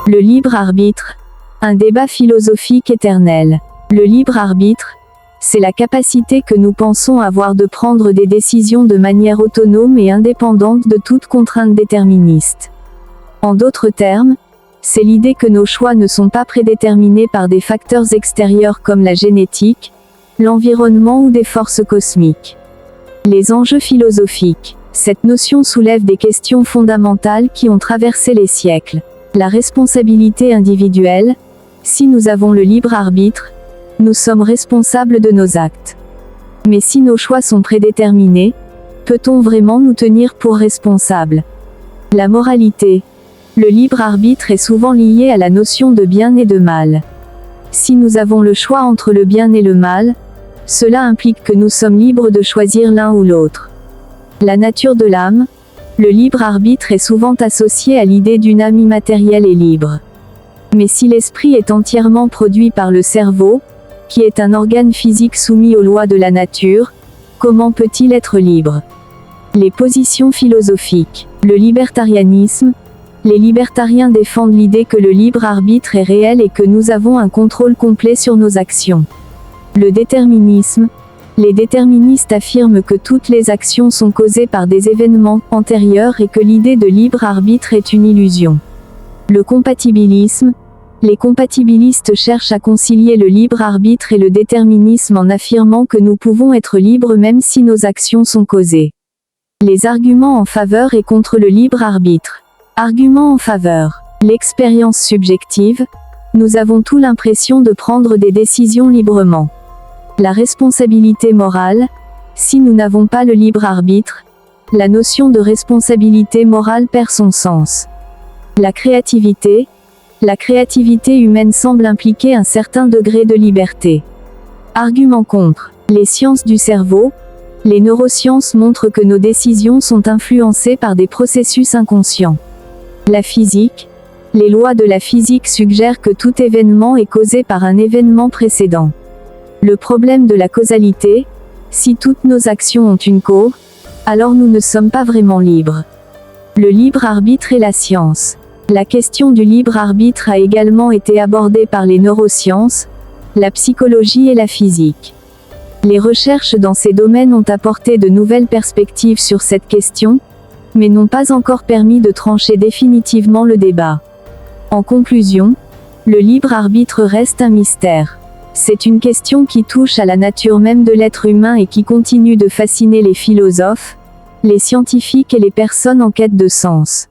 Le libre arbitre, un débat philosophique éternel. Le libre arbitre, c'est la capacité que nous pensons avoir de prendre des décisions de manière autonome et indépendante de toute contrainte déterministe. En d'autres termes, c'est l'idée que nos choix ne sont pas prédéterminés par des facteurs extérieurs comme la génétique, l'environnement ou des forces cosmiques. Les enjeux philosophiques. Cette notion soulève des questions fondamentales qui ont traversé les siècles. La responsabilité individuelle. Si nous avons le libre arbitre, nous sommes responsables de nos actes. Mais si nos choix sont prédéterminés, peut-on vraiment nous tenir pour responsables? La moralité. Le libre arbitre est souvent lié à la notion de bien et de mal. Si nous avons le choix entre le bien et le mal, cela implique que nous sommes libres de choisir l'un ou l'autre. La nature de l'âme. Le libre arbitre est souvent associé à l'idée d'une âme immatérielle et libre. Mais si l'esprit est entièrement produit par le cerveau, qui est un organe physique soumis aux lois de la nature, comment peut-il être libre? Les positions philosophiques. Le libertarianisme. Les libertariens défendent l'idée que le libre arbitre est réel et que nous avons un contrôle complet sur nos actions. Le déterminisme. Les déterministes affirment que toutes les actions sont causées par des événements antérieurs et que l'idée de libre arbitre est une illusion. Le compatibilisme. Les compatibilistes cherchent à concilier le libre arbitre et le déterminisme en affirmant que nous pouvons être libres même si nos actions sont causées. Les arguments en faveur et contre le libre arbitre. Arguments en faveur. L'expérience subjective. Nous avons tous l'impression de prendre des décisions librement. La responsabilité morale. Si nous n'avons pas le libre arbitre, la notion de responsabilité morale perd son sens. La créativité. La créativité humaine semble impliquer un certain degré de liberté. Argument contre. Les sciences du cerveau. Les neurosciences montrent que nos décisions sont influencées par des processus inconscients. La physique. Les lois de la physique suggèrent que tout événement est causé par un événement précédent. Le problème de la causalité. Si toutes nos actions ont une cause, alors nous ne sommes pas vraiment libres. Le libre arbitre et la science. La question du libre arbitre a également été abordée par les neurosciences, la psychologie et la physique. Les recherches dans ces domaines ont apporté de nouvelles perspectives sur cette question, mais n'ont pas encore permis de trancher définitivement le débat. En conclusion, le libre arbitre reste un mystère. C'est une question qui touche à la nature même de l'être humain et qui continue de fasciner les philosophes, les scientifiques et les personnes en quête de sens.